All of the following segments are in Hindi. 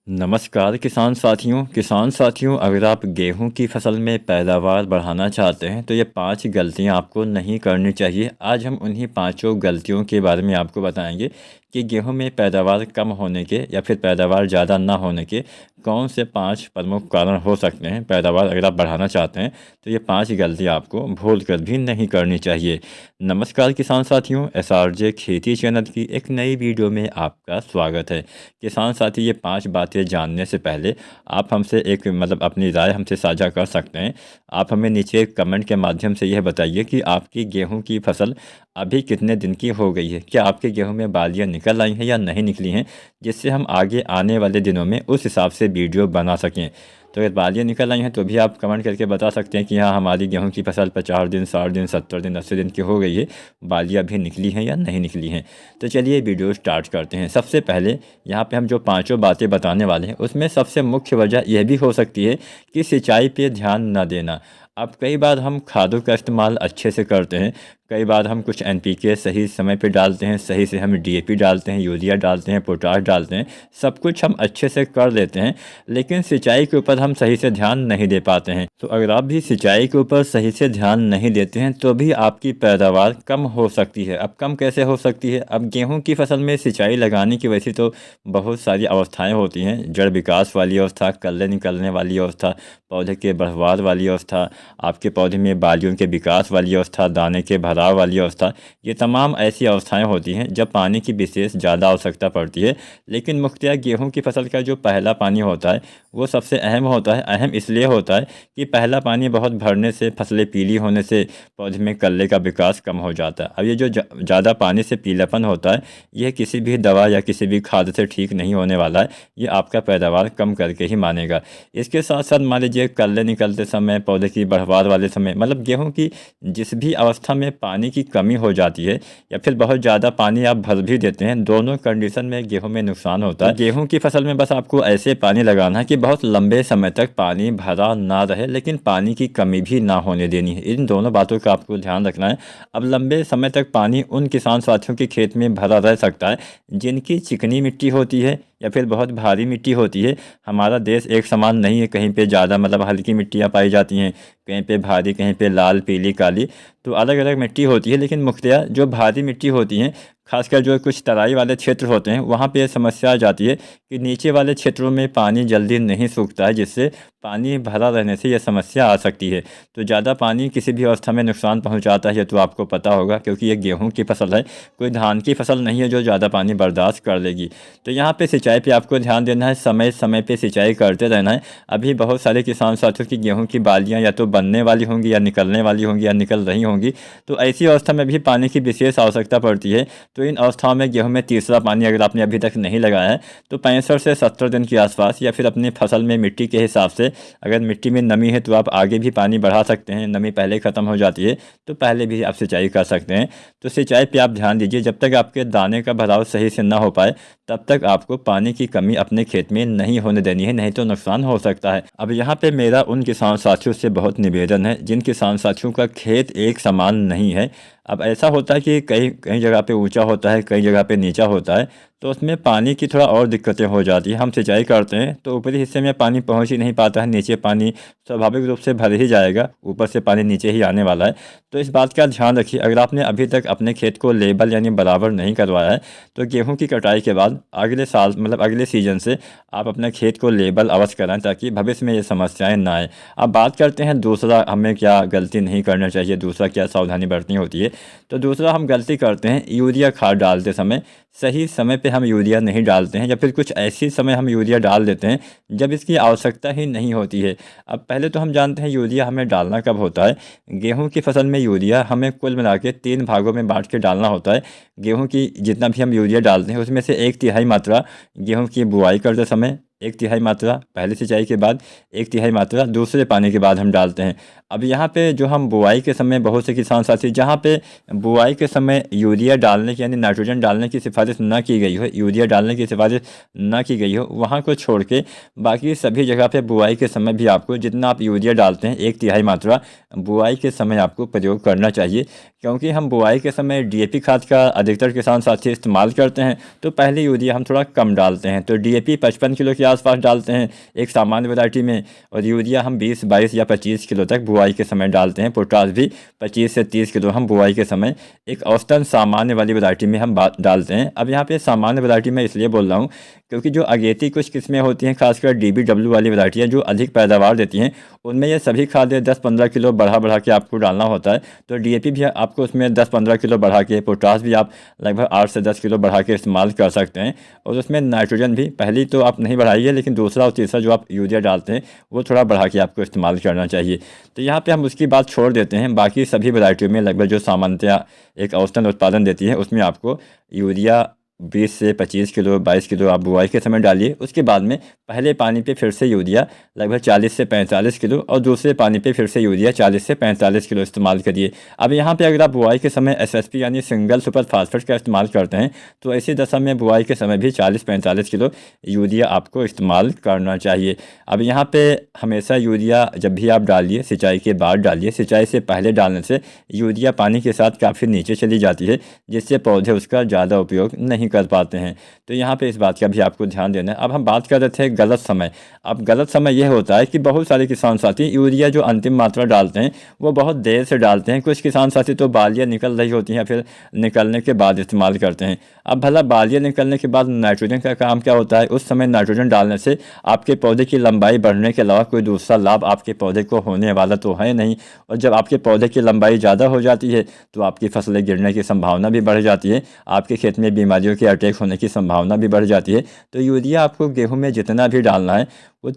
नमस्कार किसान साथियों, अगर आप गेहूं की फसल में पैदावार बढ़ाना चाहते हैं तो ये 5 गलतियां आपको नहीं करनी चाहिए। आज हम उन्हीं पांचों गलतियों के बारे में आपको बताएंगे कि गेहूं में पैदावार कम होने के या फिर पैदावार ज़्यादा ना होने के कौन से 5 प्रमुख कारण हो सकते हैं। पैदावार अगर आप बढ़ाना चाहते हैं तो ये 5 गलती आपको भूल कर भी नहीं करनी चाहिए। नमस्कार किसान साथियों, SRJ खेती चैनल की एक नई वीडियो में आपका स्वागत है। किसान साथी, ये 5 बातें जानने से पहले आप हमसे एक अपनी राय हमसे साझा कर सकते हैं। आप हमें नीचे कमेंट के माध्यम से यह बताइए कि आपकी गेहूं की फसल अभी कितने दिन की हो गई है। क्या आपके गेहूं में बालियां निकल आई हैं या नहीं निकली हैं, जिससे हम आगे आने वाले दिनों में उस हिसाब से वीडियो बना सकें। तो अगर बालियां निकल आई हैं तो भी आप कमेंट करके बता सकते हैं कि हाँ, हमारी गेहूं की फसल 50 दिन, 60 दिन, 70 दिन, 80 दिन की हो गई है, बालियां भी निकली हैं या नहीं निकली हैं। तो चलिए वीडियो स्टार्ट करते हैं। सबसे पहले यहाँ पे हम जो पांचों बातें बताने वाले हैं उसमें सबसे मुख्य वजह यह भी हो सकती है कि सिंचाई पे ध्यान न देना। अब कई बार हम खादों का इस्तेमाल अच्छे से करते हैं, कई बार हम कुछ NPK सही समय पे डालते हैं, सही से हम DAP डालते हैं, यूरिया डालते हैं, पोटाश डालते हैं, सब कुछ हम अच्छे से कर लेते हैं, लेकिन सिंचाई के ऊपर हम सही से ध्यान नहीं दे पाते हैं। तो अगर आप भी सिंचाई के ऊपर सही से ध्यान नहीं देते हैं तो भी आपकी पैदावार कम हो सकती है। अब कम कैसे हो सकती है? अब गेहूँ की फसल में सिंचाई लगाने की वजह से तो बहुत सारी अवस्थाएँ होती हैं। जड़ विकास वाली अवस्था, कल्ले निकलने वाली अवस्था, पौधे के बढ़वार वाली अवस्था, आपके पौधे में बालियों के विकास वाली अवस्था, दाने के भराव वाली अवस्था, ये तमाम ऐसी अवस्थाएं होती हैं जब पानी की विशेष ज़्यादा आवश्यकता पड़ती है। लेकिन मुख्यतः गेहूं की फसल का जो पहला पानी होता है वो सबसे अहम होता है। अहम इसलिए होता है कि पहला पानी बहुत भरने से, फसलें पीली होने से पौधे में कल्ले का विकास कम हो जाता है। अब ये जो ज़्यादा पानी से पीलापन होता है, यह किसी भी दवा या किसी भी खाद से ठीक नहीं होने वाला है। ये आपका पैदावार कम करके ही मानेगा। इसके साथ साथ मान लीजिए कल्ले निकलते समय, पौधे की बढ़वार वाले समय, गेहूं की जिस भी अवस्था में पानी की कमी हो जाती है या फिर बहुत ज़्यादा पानी आप भर भी देते हैं, दोनों कंडीशन में गेहूं में नुकसान होता है। गेहूं की फसल में बस आपको ऐसे पानी लगाना है कि बहुत लंबे समय तक पानी भरा ना रहे, लेकिन पानी की कमी भी ना होने देनी है। इन दोनों बातों का आपको ध्यान रखना है। अब लंबे समय तक पानी उन किसान साथियों के खेत में भरा रह सकता है जिनकी चिकनी मिट्टी होती है या फिर बहुत भारी मिट्टी होती है। हमारा देश एक समान नहीं है, कहीं पे ज़्यादा हल्की मिट्टियाँ पाई जाती हैं, कहीं पे भारी, कहीं पे लाल, पीली, काली, तो अलग अलग मिट्टी होती है। लेकिन मुख्यतः जो भारी मिट्टी होती हैं, खासकर जो कुछ तराई वाले क्षेत्र होते हैं, वहाँ पे समस्या आ जाती है कि नीचे वाले क्षेत्रों में पानी जल्दी नहीं सूखता है, जिससे पानी भरा रहने से यह समस्या आ सकती है। तो ज़्यादा पानी किसी भी अवस्था में नुकसान पहुंचाता है, ये तो आपको पता होगा, क्योंकि ये गेहूं की फसल है, कोई धान की फसल नहीं है जो ज़्यादा पानी बर्दाश्त कर लेगी। तो यहाँ पे सिंचाई पे आपको ध्यान देना है, समय समय पे सिंचाई करते रहना है। अभी बहुत सारे किसान साथियों की गेहूँ की बालियाँ या तो बनने वाली होंगी या निकलने वाली होंगी या निकल रही होंगी, तो ऐसी अवस्था में भी पानी की विशेष आवश्यकता पड़ती है। तो इन अवस्थाओं में गेहूं में तीसरा पानी अगर आपने अभी तक नहीं लगाया है तो 65 से 70 दिन के आसपास, या फिर अपनी फसल में मिट्टी के हिसाब से, अगर मिट्टी में नमी है तो आप आगे भी पानी बढ़ा सकते हैं। नमी पहले ख़त्म हो जाती है तो पहले भी आप सिंचाई कर सकते हैं। तो सिंचाई पे आप ध्यान दीजिए। जब तक आपके दाने का भराव सही से ना हो पाए तब तक आपको पानी की कमी अपने खेत में नहीं होने देनी है, नहीं तो नुकसान हो सकता है। अब यहाँ पे मेरा उन किसान साथियों से बहुत निवेदन है जिन किसान साथियों का खेत एक समान नहीं है। अब ऐसा होता है कि कई कई जगह पे ऊंचा होता है, कई जगह पे नीचा होता है, तो उसमें पानी की थोड़ा और दिक्कतें हो जाती हैं। हम सिंचाई करते हैं तो ऊपरी हिस्से में पानी पहुंच ही नहीं पाता है, नीचे पानी स्वाभाविक रूप से भर ही जाएगा, ऊपर से पानी नीचे ही आने वाला है। तो इस बात का ध्यान रखिए। अगर आपने अभी तक अपने खेत को लेबल यानी बराबर नहीं करवाया है तो गेहूँ की कटाई के बाद अगले साल अगले सीजन से आप अपने खेत को लेबल अवश्य कराएं, ताकि भविष्य में ये समस्याएँ ना आए। अब बात करते हैं दूसरा, हमें क्या गलती नहीं करना चाहिए, दूसरा क्या सावधानी बरतनी होती है। तो दूसरा हम गलती करते हैं, यूरिया खाद डालते समय सही समय पे हम यूरिया नहीं डालते हैं, या फिर कुछ ऐसी समय हम यूरिया डाल देते हैं जब इसकी आवश्यकता ही नहीं होती है। अब पहले तो हम जानते हैं यूरिया हमें डालना कब होता है। गेहूं की फसल में यूरिया हमें कुल मिला के 3 भागों में बांट के डालना होता है। गेहूं की जितना भी हम यूरिया डालते हैं उसमें से 1/3 मात्रा गेहूँ की बुआई करते समय, 1/3 मात्रा पहली सिंचाई के बाद, 1/3 मात्रा दूसरे पानी के बाद हम डालते हैं। अब यहाँ पे जो हम बुआई के समय, बहुत से किसान साथी जहाँ पे बुआई के समय यूरिया डालने की यानी नाइट्रोजन डालने की सिफारिश सिफारिश न की गई हो, यूरिया डालने की सिफारिश न की गई हो, वहाँ को छोड़ के बाकी सभी जगह पे बुआई के समय भी आपको जितना आप यूरिया डालते हैं 1/3 मात्रा बुआई के समय आपको प्रयोग करना चाहिए। क्योंकि हम बुआई के समय डीएपी खाद का अधिकतर किसान साथी इस्तेमाल करते हैं, तो पहले यूरिया हम थोड़ा कम डालते हैं। तो डीएपी 55 किलो के आसपास डालते हैं एक सामान्य वैरायटी में, और यूरिया हम 20, 22 या 25 किलो तक बुआई के समय डालते हैं। पोटास भी 25 से 30 किलो हम बुआई के समय एक औसतन सामान्य वाली वैरायटी में हम डालते हैं। अब यहाँ पे सामान्य वैरायटी में इसलिए बोल रहा हूँ क्योंकि जो अगेती कुछ किस्में होती हैं, खासकर DBW वाली वैरायटियाँ जो अधिक पैदावार देती हैं, उनमें ये सभी खादें 10-15 किलो बढ़ा के आपको डालना होता है। तो डीएपी भी आपको उसमें 10-15 किलो बढ़ा के, पोटास भी आप लगभग 8 से 10 किलो बढ़ा के इस्तेमाल कर सकते हैं। और उसमें नाइट्रोजन भी पहली तो आप नहीं बढ़ाइए, लेकिन दूसरा और तीसरा जो आप यूरिया डालते हैं वो थोड़ा बढ़ा के आपको इस्तेमाल करना चाहिए। तो यहाँ पे हम उसकी बात छोड़ देते हैं। बाकी सभी वैरायटियों में लगभग जो सामान्यतया एक औसतन उत्पादन देती है, उसमें आपको यूरिया 20 से 25 किलो, 22 किलो आप बुआई के समय डालिए। उसके बाद में पहले पानी पे फिर से यूरिया लगभग 40 से 45 किलो और दूसरे पानी पे फिर से यूरिया 40 से 45 किलो इस्तेमाल करिए। अब यहाँ पे अगर आप बुआई के समय SSP यानी सिंगल सुपर फास्फेट का इस्तेमाल करते हैं, तो ऐसी दशा में बुआई के समय भी 40-45 किलो यूरिया आपको इस्तेमाल करना चाहिए। अब यहाँ पर हमेशा यूरिया जब भी आप डालिए, सिंचाई के बाद डालिए। सिंचाई से पहले डालने से यूरिया पानी के साथ काफ़ी नीचे चली जाती है, जिससे पौधे उसका ज़्यादा उपयोग नहीं कर पाते हैं। तो यहाँ पे इस बात का भी आपको ध्यान देना है। अब हम बात कर रहे थे गलत समय। अब गलत समय यह होता है कि बहुत सारे किसान साथी यूरिया जो अंतिम मात्रा डालते हैं वो बहुत देर से डालते हैं। कुछ किसान साथी तो बालियाँ निकल रही होती हैं, फिर निकलने के बाद इस्तेमाल करते हैं। अब भला बालियाँ निकलने के बाद नाइट्रोजन का काम क्या होता है? उस समय नाइट्रोजन डालने से आपके पौधे की लंबाई बढ़ने के अलावा कोई दूसरा लाभ आपके पौधे को होने वाला तो है नहीं। और जब आपके पौधे की लंबाई ज़्यादा हो जाती है तो आपकी फसलें गिरने की संभावना भी बढ़ जाती है, आपके खेत में बीमारियों के अटैक होने की संभावना भी बढ़ जाती है। तो यूरिया आपको गेहूं में जितना भी डालना है वो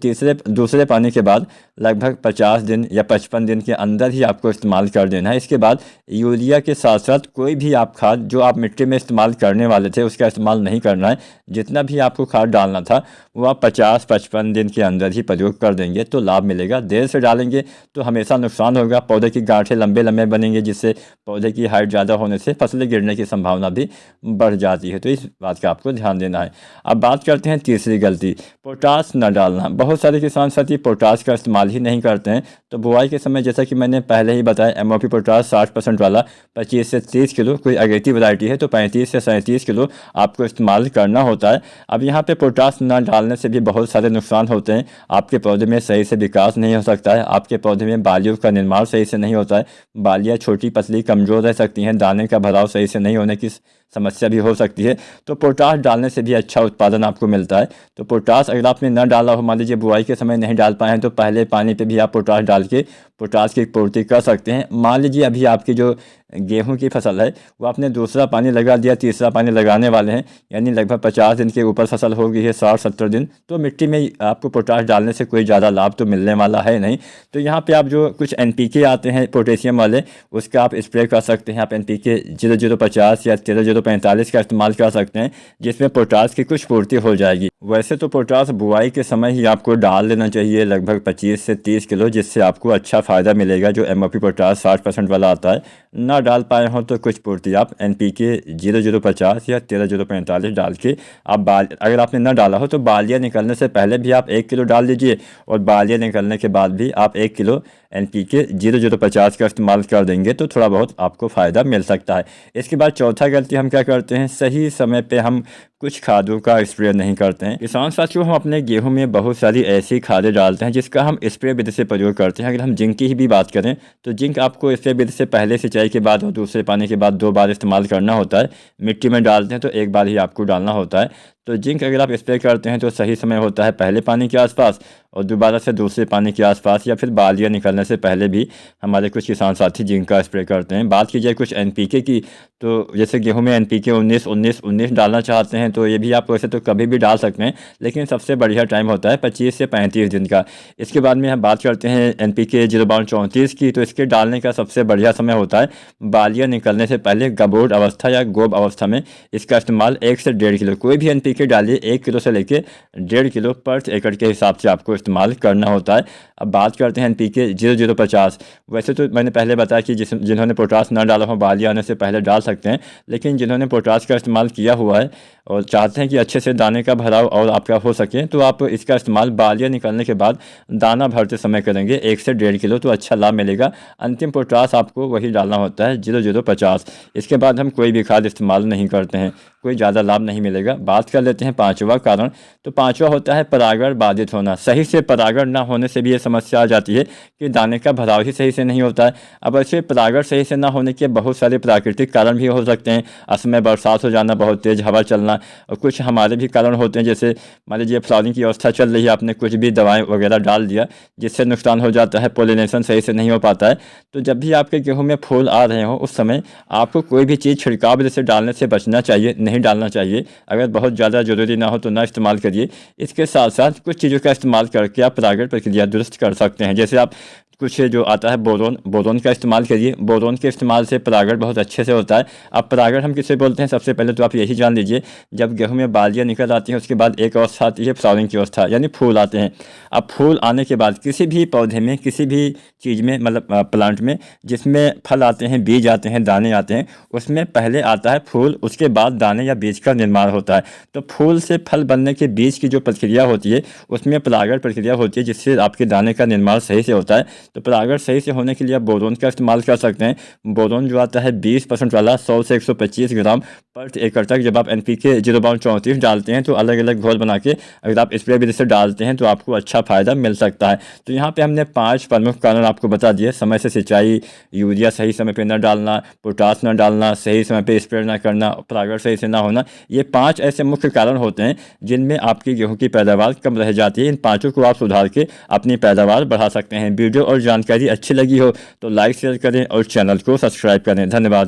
दूसरे पानी के बाद लगभग 50 दिन या 55 दिन के अंदर ही आपको इस्तेमाल कर देना है। इसके बाद यूरिया के साथ साथ कोई भी आप खाद जो आप मिट्टी में इस्तेमाल करने वाले थे उसका इस्तेमाल नहीं करना है। जितना भी आपको खाद डालना था वो आप 50-55 दिन के अंदर ही प्रयोग कर देंगे तो लाभ मिलेगा। देर से डालेंगे तो हमेशा नुकसान होगा, पौधे की गांठें लंबे लंबे बनेंगे, जिससे पौधे की हाइट ज़्यादा होने से फसलें गिरने की संभावना भी बढ़ जाती है। तो इस बात का आपको ध्यान देना है। अब बात करते हैं तीसरी गलती, पोटास न डालना। बहुत सारे किसान साथी पोटास का इस्तेमाल ही नहीं करते हैं। तो बुआई के समय जैसा कि मैंने पहले ही बताया, MOP पोटास 60% वाला 25 से 30 किलो, कोई अगेती वैरायटी है तो 35 से 37 किलो आपको इस्तेमाल करना होता है। अब यहाँ पे पोटास न डालने से भी बहुत सारे नुकसान होते हैं। आपके पौधे में सही से विकास नहीं हो सकता है, आपके पौधे में बालियों का निर्माण सही से नहीं होता है, बालियाँ छोटी पतली कमज़ोर रह सकती हैं, दाने का भराव सही से नहीं होने की समस्या भी हो सकती है। तो पोटास डालने से भी अच्छा उत्पादन आपको मिलता है। तो पोटास अगर आपने न डाला हो, मान लीजिए बुआई के समय नहीं डाल पाए हैं, तो पहले पानी पे भी आप पोटास डाल के पोटास की पूर्ति कर सकते हैं। मान लीजिए अभी आपकी जो गेहूं की फसल है वो आपने दूसरा पानी लगा दिया, तीसरा पानी लगाने वाले हैं, यानी लगभग 50 दिन के ऊपर फसल हो गई है, 60-70 दिन, तो मिट्टी में आपको पोटास डालने से कोई ज़्यादा लाभ तो मिलने वाला है नहीं। तो यहाँ पे आप जो कुछ NPK आते हैं पोटेशियम वाले, उसका आप स्प्रे कर सकते हैं। आप NPK 0050 या 13045 का इस्तेमाल कर सकते हैं, जिसमें पोटास की कुछ पूर्ति हो जाएगी। वैसे तो पोटास बुआई के समय ही आपको डाल देना चाहिए लगभग 25 से 30 किलो, जिससे आपको अच्छा फ़ायदा मिलेगा। जो MOP पोटास 60% वाला आता है, ना डाल पाए हों तो कुछ पूर्ति आप NPK 0050 या 13045 डाल के आप अगर आपने ना डाला हो तो बालियाँ निकलने से पहले भी आप 1 किलो डाल दीजिए, और बालियाँ निकलने के बाद भी आप 1 किलो NPK 0050 का इस्तेमाल कर देंगे तो थोड़ा बहुत आपको फ़ायदा मिल सकता है। इसके बाद चौथा गलती हम क्या करते हैं, सही समय पे हम कुछ खादों का स्प्रे नहीं करते हैं। किसान साथियों, हम अपने गेहूं में बहुत सारी ऐसी खादें डालते हैं जिसका हम स्प्रे विधि से प्रयोग करते हैं। अगर हम जिंक की ही भी बात करें तो जिंक आपको स्प्रे विधि से पहले सिंचाई के बाद और दूसरे पानी के बाद 2 बार इस्तेमाल करना होता है। मिट्टी में डालते हैं तो 1 बार ही आपको डालना होता है। तो जिंक अगर आप स्प्रे करते हैं तो सही समय होता है पहले पानी के आसपास, और दोबारा से दूसरे पानी के आसपास, या फिर बालियाँ निकलने से पहले भी हमारे कुछ किसान साथी जिंक का स्प्रे करते हैं। बात की जाए कुछ NPK की, तो जैसे गेहूं में NPK 19-19-19 डालना चाहते हैं तो ये भी आप वैसे तो कभी भी डाल सकते हैं, लेकिन सबसे बढ़िया टाइम होता है 25 से 35 दिन का। इसके बाद में हम बात करते हैं NPK 0-34 की, तो इसके डालने का सबसे बढ़िया समय होता है बालियाँ निकलने से पहले, गबोट अवस्था या गोब अवस्था में इसका इस्तेमाल 1 से 1.5 किलो। कोई भी NPK NPK डालिए 1 किलो से लेके 1.5 किलो पर एकड़ के हिसाब से आपको इस्तेमाल करना होता है। अब बात करते हैं NPK 0050। वैसे तो मैंने पहले बताया कि जिन्होंने पोटास ना डाला हो बाली आने से पहले डाल सकते हैं, लेकिन जिन्होंने पोटास का इस्तेमाल किया हुआ है और चाहते हैं कि अच्छे से दाने का भराव और आपका हो सके, तो आप इसका इस्तेमाल बालियाँ निकलने के बाद दाना भरते समय करेंगे 1 से 1.5 किलो, तो अच्छा लाभ मिलेगा। अंतिम पोटास आपको वही डालना होता है 0050। इसके बाद हम कोई भी खाद इस्तेमाल नहीं करते हैं, कोई ज़्यादा लाभ नहीं मिलेगा। बात कर लेते हैं पांचवा कारण। तो पांचवा होता है परागण बाधित होना। सही से परागण ना होने से भी ये समस्या आ जाती है कि दाने का भराव ही सही से नहीं होता है। अब ऐसे परागण सही से ना होने के बहुत सारे प्राकृतिक कारण भी हो सकते हैं। असमय बरसात हो जाना, बहुत तेज़ हवा चलना, और कुछ हमारे भी कारण होते हैं। जैसे मान लीजिए फ्लावरिंग की अवस्था चल रही है, आपने कुछ भी दवाएँ वगैरह डाल दिया जिससे नुकसान हो जाता है, पोलिनेशन सही से नहीं हो पाता है। तो जब भी आपके गेहूँ में फूल आ रहे हों उस समय आपको कोई भी चीज़ छिड़काव जैसे डालने से बचना चाहिए, नहीं डालना चाहिए। अगर बहुत ज़्यादा ज़रूरी ना हो तो ना इस्तेमाल करिए। इसके साथ साथ कुछ चीज़ों का इस्तेमाल करके आप परागण प्रक्रिया दुरुस्त कर सकते हैं। जैसे आप कुछ जो आता है बोरोन का इस्तेमाल करिए। बोरोन के इस्तेमाल से परागण बहुत अच्छे से होता है। अब परागण हम किसे बोलते हैं, सबसे पहले तो आप यही जान लीजिए, जब गेहूं में बालियाँ निकल आती हैं उसके बाद एक अवस्था आती है फ्लावरिंग की अवस्था, यानी फूल आते हैं। अब फूल आने के बाद किसी भी पौधे में, किसी भी चीज़ में, मतलब प्लांट में जिसमें फल आते हैं, बीज आते हैं, दाने आते हैं, उसमें पहले आता है फूल, उसके बाद दाने या बीज का निर्माण होता है। तो फूल से फल बनने के बीच की जो प्रक्रिया होती है उसमें परागण प्रक्रिया होती है, जिससे आपके दाने का निर्माण सही से होता है। तो परागण सही से होने के लिए आप बोरोन का इस्तेमाल कर सकते हैं। बोरोन जो आता है 20% वाला 100 से 125 ग्राम पर एकड़ तक जब आप NPK 0.34 डालते हैं तो अलग अलग घोल बना के अगर आप स्प्रे विधि से डालते हैं तो आपको अच्छा फायदा मिल सकता है। तो यहाँ पे हमने 5 प्रमुख कारण आपको बता दिए। समय से सिंचाई, यूरिया सही समय पे न डालना, पोटास न डालना, सही समय पे स्प्रे न करना, परागण सही से ना होना, ये 5 ऐसे मुख्य कारण होते हैं जिनमें आपकी गेहूँ की पैदावार कम रह जाती है। इन 5 को आप सुधार के अपनी पैदावार बढ़ा सकते हैं। वीडियो और जानकारी अच्छी लगी हो तो लाइक शेयर करें और चैनल को सब्सक्राइब करें। धन्यवाद।